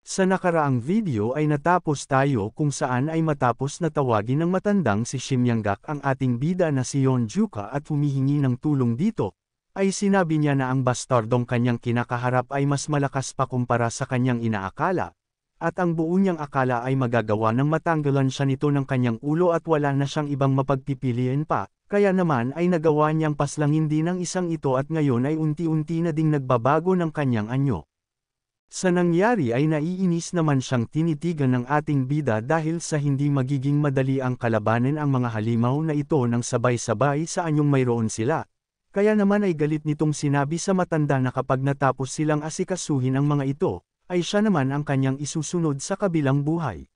Sa nakaraang video ay natapos tayo kung saan ay matapos na tawagin ng matandang si Shimyanggak ang ating bida na si Yeonjuka at humihingi ng tulong dito, ay sinabi niya na ang bastardong kanyang kinakaharap ay mas malakas pa kumpara sa kanyang inaakala, at ang buo niyang akala ay magagawa ng matanggalan siya nito ng kanyang ulo at wala na siyang ibang mapagpipilian pa, kaya naman ay nagawa niyang paslangin din ang isang ito at ngayon ay unti-unti na ding nagbabago ng kanyang anyo. Sa nangyari ay naiinis naman siyang tinitigan ng ating bida dahil sa hindi magiging madali ang kalabanin ang mga halimaw na ito ng sabay-sabay sa anyong mayroon sila. Kaya naman ay galit nitong sinabi sa matanda na kapag natapos silang asikasuhin ang mga ito, ay siya naman ang kanyang isusunod sa kabilang buhay.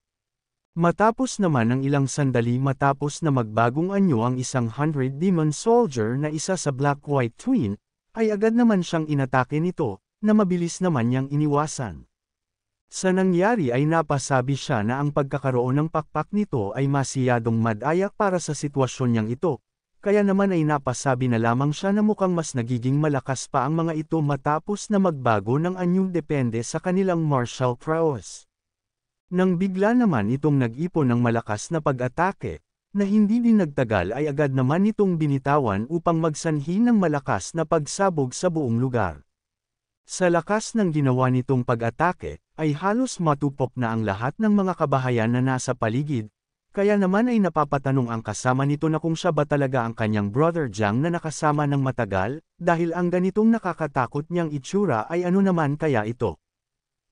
Matapos naman ang ilang sandali matapos na magbagong anyo ang isang 100 Demon Soldier na isa sa Black-White Twin, ay agad naman siyang inatake nito, na mabilis naman niyang iniwasan. Sa nangyari ay napasabi siya na ang pagkakaroon ng pakpak nito ay masiyadong madayak para sa sitwasyon niyang ito, kaya naman ay napasabi na lamang siya na mukhang mas nagiging malakas pa ang mga ito matapos na magbago ng anyong depende sa kanilang martial prowess. Nang bigla naman itong nag-ipon ng malakas na pag-atake, na hindi din nagtagal ay agad naman itong binitawan upang magsanhi ng malakas na pagsabog sa buong lugar. Sa lakas ng ginawa nitong pag-atake, ay halos matupok na ang lahat ng mga kabahayan na nasa paligid, kaya naman ay napapatanong ang kasama nito na kung siya ba talaga ang kanyang brother Jiang na nakasama ng matagal, dahil ang ganitong nakakatakot niyang itsura ay ano naman kaya ito.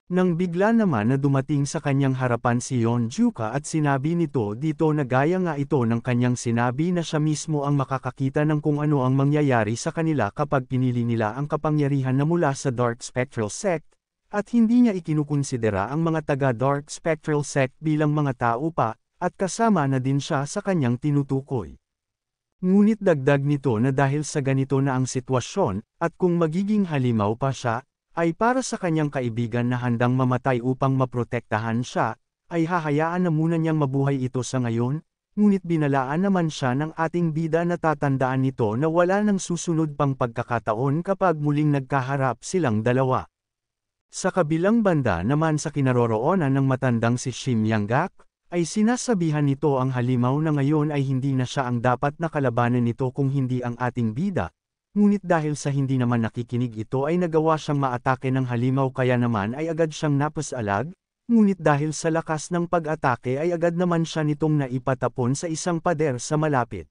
Nang bigla naman na dumating sa kanyang harapan si Yeonjuka at sinabi nito dito na gaya nga ito ng kanyang sinabi na siya mismo ang makakakita ng kung ano ang mangyayari sa kanila kapag pinili nila ang kapangyarihan na mula sa Dark Spectral Sect, at hindi niya ikinukonsidera ang mga taga-Dark Spectral Sect bilang mga tao pa, at kasama na din siya sa kanyang tinutukoy. Ngunit dagdag nito na dahil sa ganito na ang sitwasyon, at kung magiging halimaw pa siya, ay para sa kanyang kaibigan na handang mamatay upang maprotektahan siya, ay hahayaan na muna niyang mabuhay ito sa ngayon, ngunit binalaan naman siya ng ating bida na tatandaan nito na wala nang susunod pang pagkakataon kapag muling nagkaharap silang dalawa. Sa kabilang banda naman sa kinaroroonan ng matandang si Shimyanggak, ay sinasabihan nito ang halimaw na ngayon ay hindi na siya ang dapat na kalabanan nito kung hindi ang ating bida. Ngunit dahil sa hindi naman nakikinig ito ay nagawa siyang maatake ng halimaw kaya naman ay agad siyang napasalag, ngunit dahil sa lakas ng pag-atake ay agad naman siya nitong naipatapon sa isang pader sa malapit.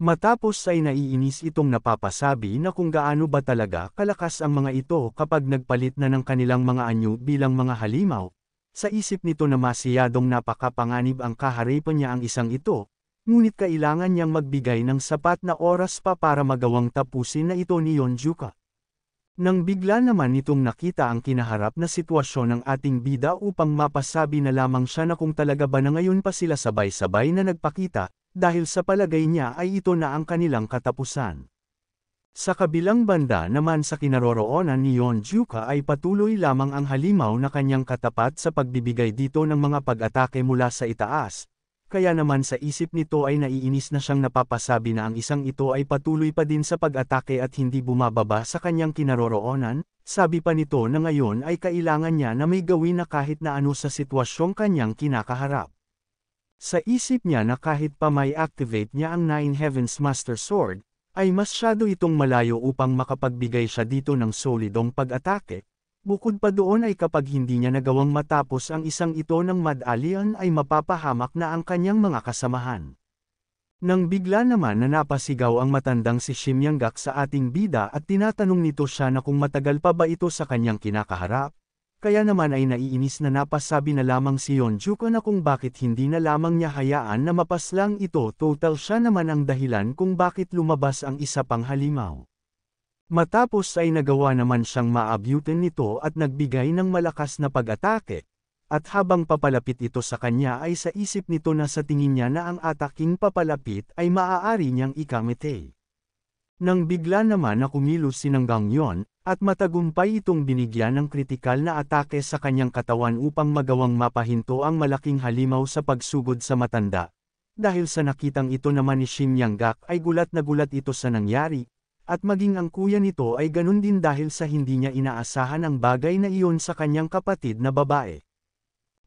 Matapos ay naiinis itong napapasabi na kung gaano ba talaga kalakas ang mga ito kapag nagpalit na ng kanilang mga anyo bilang mga halimaw. Sa isip nito na masiyadong napakapanganib ang kaharipan niya ang isang ito, ngunit kailangan niyang magbigay ng sapat na oras pa para magawang tapusin na ito ni Yeonjuka. Nang bigla naman itong nakita ang kinaharap na sitwasyon ng ating bida upang mapasabi na lamang siya na kung talaga ba na ngayon pa sila sabay-sabay na nagpakita, dahil sa palagay niya ay ito na ang kanilang katapusan. Sa kabilang banda naman sa kinaroroonan ni Yeonjuka ay patuloy lamang ang halimaw na kanyang katapat sa pagbibigay dito ng mga pag-atake mula sa itaas. Kaya naman sa isip nito ay naiinis na siyang napapasabi na ang isang ito ay patuloy pa din sa pag-atake at hindi bumababa sa kanyang kinaroroonan, sabi pa nito na ngayon ay kailangan niya na may gawin na kahit na ano sa sitwasyong kanyang kinakaharap. Sa isip niya na kahit pa may activate niya ang Nine Heavens Master Sword, ay masyado itong malayo upang makapagbigay siya dito ng solidong pag-atake. Bukod pa doon ay kapag hindi niya nagawang matapos ang isang ito ng medallion ay mapapahamak na ang kanyang mga kasamahan. Nang bigla naman na napasigaw ang matandang si Shimyanggak sa ating bida at tinatanong nito siya na kung matagal pa ba ito sa kanyang kinakaharap, kaya naman ay naiinis na napasabi na lamang si Yeonjuka na kung bakit hindi na lamang niya hayaan na mapaslang ito total siya naman ang dahilan kung bakit lumabas ang isa pang halimaw. Matapos ay nagawa naman siyang maabutin nito at nagbigay ng malakas na pag-atake, at habang papalapit ito sa kanya ay sa isip nito na sa tingin niya na ang ataking papalapit ay maaari niyang ikamete. Nang bigla naman na kumilos si Gangyon, at matagumpay itong binigyan ng kritikal na atake sa kanyang katawan upang magawang mapahinto ang malaking halimaw sa pagsugod sa matanda. Dahil sa nakitang ito naman ni Shimyanggak ay gulat na gulat ito sa nangyari, at maging ang kuya nito ay ganun din dahil sa hindi niya inaasahan ang bagay na iyon sa kanyang kapatid na babae.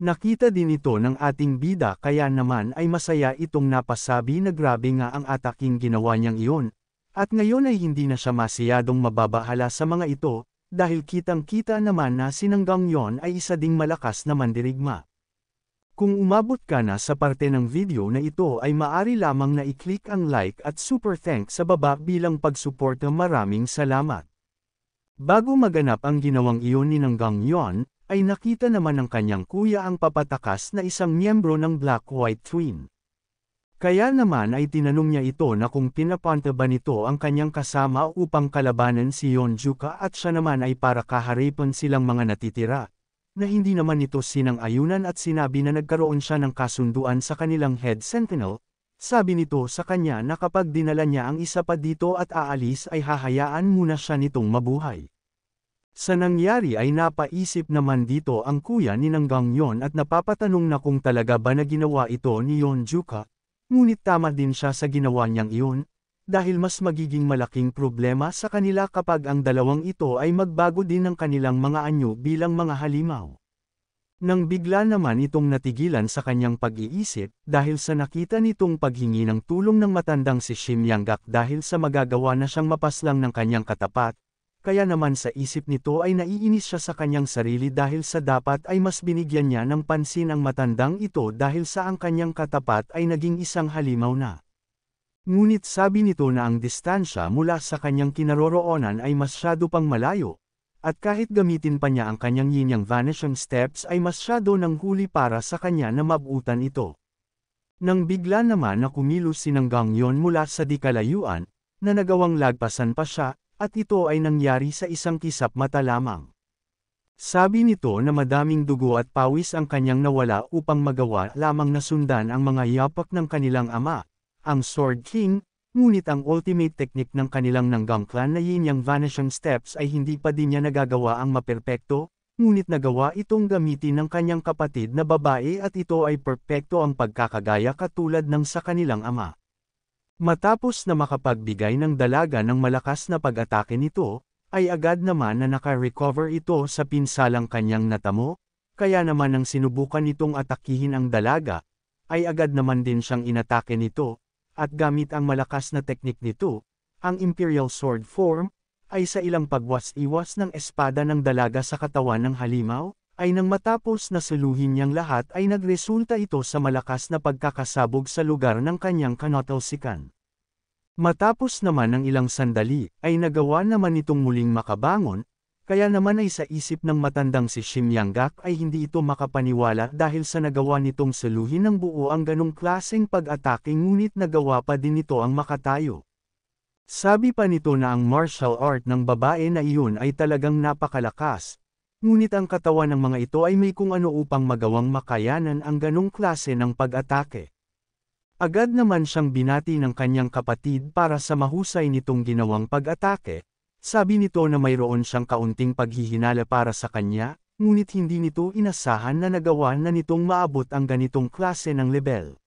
Nakita din ito ng ating bida kaya naman ay masaya itong napasabi na grabe nga ang ataking ginawa niyang iyon, at ngayon ay hindi na siya masyadong mababahala sa mga ito, dahil kitang-kita naman na si Gangyon ay isa ding malakas na mandirigma. Kung umabot ka na sa parte ng video na ito ay maaari lamang na i-click ang like at super thanks sa baba bilang pagsuporta. Maraming salamat. Bago maganap ang ginawang iyon ni Gangyon, ay nakita naman ng kanyang kuya ang papatakas na isang miyembro ng Black-White Twin. Kaya naman ay tinanong niya ito na kung pinapanta ba nito ang kanyang kasama upang kalabanan si Yeonjuka at siya naman ay para kaharipan silang mga natitira. Na hindi naman ito sinang-ayunan at sinabi na nagkaroon siya ng kasunduan sa kanilang head sentinel, sabi nito sa kanya na kapag dinala niya ang isa pa dito at aalis ay hahayaan muna siya nitong mabuhay. Sa nangyari ay napaisip naman dito ang kuya ni Gangyon at napapatanong na kung talaga ba na ginawa ito ni Yeonjuka, ngunit tama din siya sa ginawa niyang iyon, dahil mas magiging malaking problema sa kanila kapag ang dalawang ito ay magbago din ng kanilang mga anyo bilang mga halimaw. Nang bigla naman itong natigilan sa kanyang pag-iisip dahil sa nakita nitong paghingi ng tulong ng matandang si Shimyanggak dahil sa magagawa na siyang mapaslang ng kanyang katapat, kaya naman sa isip nito ay naiinis siya sa kanyang sarili dahil sa dapat ay mas binigyan niya ng pansin ang matandang ito dahil sa ang kanyang katapat ay naging isang halimaw na. Ngunit sabi nito na ang distansya mula sa kanyang kinaroroonan ay masyado pang malayo, at kahit gamitin pa niya ang kanyang yin-yang vanishing steps ay masyado nang huli para sa kanya na mabutan ito. Nang bigla naman na kumilos si Gangyon mula sa di kalayuan, na nagawang lagpasan pa siya, at ito ay nangyari sa isang kisap mata lamang. Sabi nito na madaming dugo at pawis ang kanyang nawala upang magawa lamang na sundan ang mga yapak ng kanilang ama, ang Sword King, ngunit ang ultimate technique ng kanilang Nangang clan na yin-yang vanishing steps ay hindi pa din niya nagagawa ang maperpekto, ngunit nagawa itong gamitin ng kanyang kapatid na babae at ito ay perpekto ang pagkakagaya katulad ng sa kanilang ama. Matapos na makapagbigay ng dalaga ng malakas na pag-atake nito, ay agad naman na naka-recover ito sa pinsalang kanyang natamo, kaya naman nang sinubukan nitong atakihin ang dalaga, ay agad naman din siyang inatake nito. At gamit ang malakas na teknik nito, ang Imperial Sword Form, ay sa ilang pagwas-iwas ng espada ng dalaga sa katawan ng halimaw, ay nang matapos na suluhin niyang lahat ay nagresulta ito sa malakas na pagkakasabog sa lugar ng kanyang kanotalsikan. Matapos naman ng ilang sandali, ay nagawa naman itong muling makabangon, kaya naman ay sa isip ng matandang si Shimyanggak ay hindi ito makapaniwala dahil sa nagawa nitong saluhin ng buo ang ganong klaseng pag-atake ngunit nagawa pa din ito ang makatayo. Sabi pa nito na ang martial art ng babae na iyon ay talagang napakalakas, ngunit ang katawan ng mga ito ay may kung ano upang magawang makayanan ang ganong klase ng pag-atake. Agad naman siyang binati ng kanyang kapatid para sa mahusay nitong ginawang pag-atake. Sabi nito na mayroon siyang kaunting paghihinala para sa kanya, ngunit hindi nito inasahan na nagawa na nitong maabot ang ganitong klase ng level.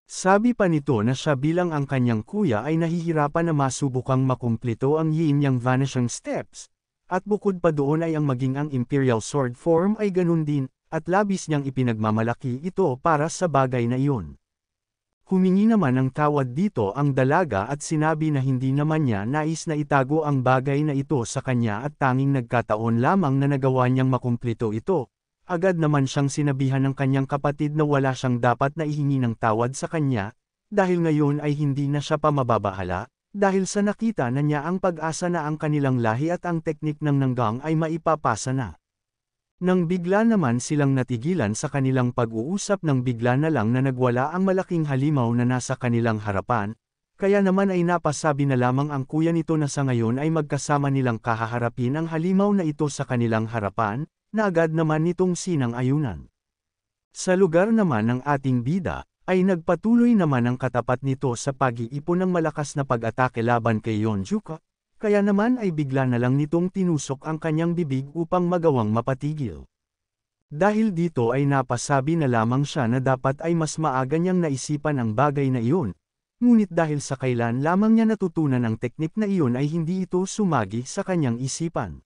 Sabi pa nito na siya bilang ang kanyang kuya ay nahihirapan na masubukang makumplito ang yin-yang vanishing steps, at bukod pa doon ay ang maging ang Imperial Sword Form ay ganun din, at labis niyang ipinagmamalaki ito para sa bagay na iyon. Humingi naman ng tawad dito ang dalaga at sinabi na hindi naman niya nais na itago ang bagay na ito sa kanya at tanging nagkataon lamang na nagawa niyang makumplito ito. Agad naman siyang sinabihan ng kanyang kapatid na wala siyang dapat na ihingi ng tawad sa kanya, dahil ngayon ay hindi na siya pa mababahala, dahil sa nakita na niya ang pag-asa na ang kanilang lahi at ang teknik ng Nangang ay maipapasa na. Nang bigla naman silang natigilan sa kanilang pag-uusap nang bigla na lang na nagwala ang malaking halimaw na nasa kanilang harapan, kaya naman ay napasabi na lamang ang kuya nito na sa ngayon ay magkasama nilang kahaharapin ang halimaw na ito sa kanilang harapan, na agad naman nitong sinang-ayunan. Sa lugar naman ng ating bida, ay nagpatuloy naman ang katapat nito sa pag-iipon ng malakas na pag-atake laban kay Yeonjuka, kaya naman ay bigla na lang nitong tinusok ang kanyang bibig upang magawang mapatigil. Dahil dito ay napasabi na lamang siya na dapat ay mas maaga niyang naisipan ang bagay na iyon, ngunit dahil sa kailan lamang niya natutunan ang teknik na iyon ay hindi ito sumagi sa kanyang isipan.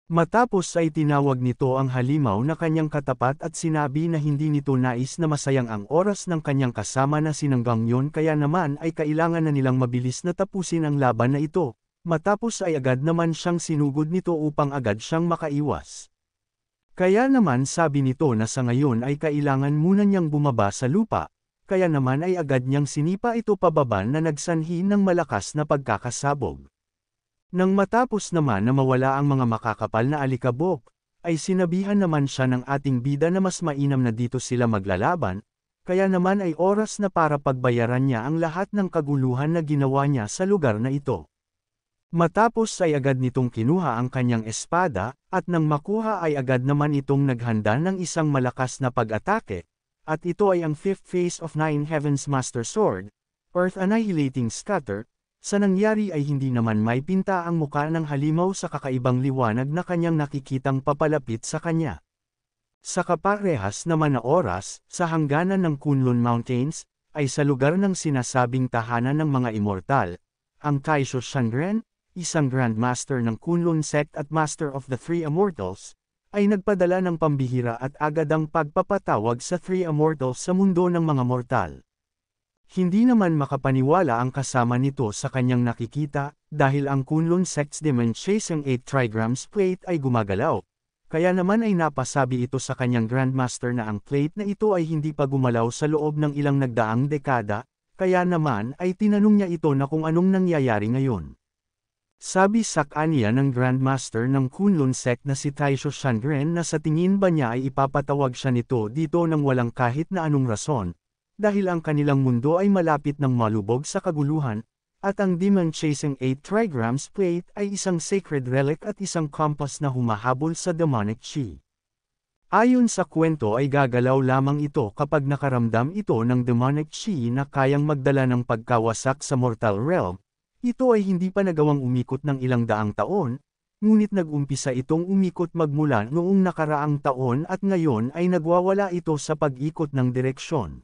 Matapos ay tinawag nito ang halimaw na kanyang katapat at sinabi na hindi nito nais na masayang ang oras ng kanyang kasama na si Gangmyeon kaya naman ay kailangan na nilang mabilis na tapusin ang laban na ito, matapos ay agad naman siyang sinugod nito upang agad siyang makaiwas. Kaya naman sabi nito na sa ngayon ay kailangan muna niyang bumaba sa lupa, kaya naman ay agad niyang sinipa ito pababa na nagsanhi ng malakas na pagkakasabog. Nang matapos naman na mawala ang mga makakapal na alikabok, ay sinabihan naman siya ng ating bida na mas mainam na dito sila maglalaban, kaya naman ay oras na para pagbayaran niya ang lahat ng kaguluhan na ginawa niya sa lugar na ito. Matapos ay agad nitong kinuha ang kanyang espada, at nang makuha ay agad naman itong naghanda ng isang malakas na pag-atake, at ito ay ang Fifth Phase of Nine Heavens Master Sword, Earth Annihilating Scatter. Sa nangyari ay hindi naman may pinta ang muka ng halimaw sa kakaibang liwanag na kanyang nakikitang papalapit sa kanya. Sa kaparehas naman na oras, sa hangganan ng Kunlun Mountains, ay sa lugar ng sinasabing tahanan ng mga immortal, ang Kaisho Shanren, isang Grandmaster ng Kunlun Sect at Master of the Three Immortals, ay nagpadala ng pambihira at agadang pagpapatawag sa Three Immortals sa mundo ng mga mortal. Hindi naman makapaniwala ang kasama nito sa kanyang nakikita, dahil ang Kunlun Sect's Demon Chasing 8 Trigrams plate ay gumagalaw. Kaya naman ay napasabi ito sa kanyang Grandmaster na ang plate na ito ay hindi pa gumalaw sa loob ng ilang nagdaang dekada, kaya naman ay tinanong niya ito na kung anong nangyayari ngayon. Sabi sa kanya ng Grandmaster ng Kunlun Sect na si Taisho Shandren na sa tingin ba niya ay ipapatawag siya nito dito ng walang kahit na anong rason. Dahil ang kanilang mundo ay malapit ng malubog sa kaguluhan, at ang Demon Chasing 8 Trigrams plate ay isang sacred relic at isang compass na humahabol sa demonic chi. Ayon sa kwento ay gagalaw lamang ito kapag nakaramdam ito ng demonic chi na kayang magdala ng pagkawasak sa mortal realm. Ito ay hindi pa nagawang umikot ng ilang daang taon, ngunit nag-umpisa itong umikot magmula noong nakaraang taon at ngayon ay nagwawala ito sa pag-ikot ng direksyon.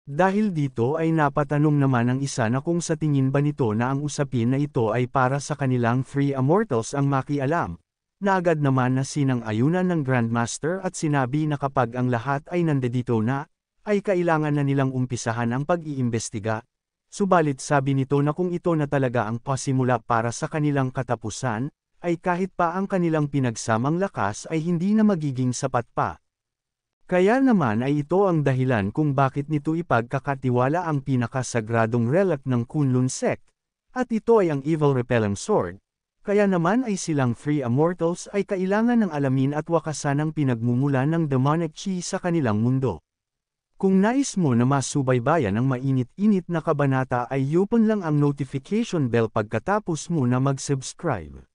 Dahil dito ay napatanong naman ang isa na kung sa tingin ba nito na ang usapin na ito ay para sa kanilang Three Immortals ang makialam, na agad naman na sinang-ayunan ng Grandmaster at sinabi na kapag ang lahat ay nandito na, ay kailangan na nilang umpisahan ang pag-iimbestiga, subalit sabi nito na kung ito na talaga ang pasimula para sa kanilang katapusan, ay kahit pa ang kanilang pinagsamang lakas ay hindi na magiging sapat pa. Kaya naman ay ito ang dahilan kung bakit nito ipagkakatiwala ang pinakasagradong relic ng Kunlun Sect, at ito ay ang Evil Repelling Sword. Kaya naman ay silang Three Immortals ay kailangan ng alamin at wakasan ang pinagmumula ng demonic chi sa kanilang mundo. Kung nais mo na masubaybayan ang mainit-init na kabanata ay i-open lang ang notification bell pagkatapos mo na mag-subscribe.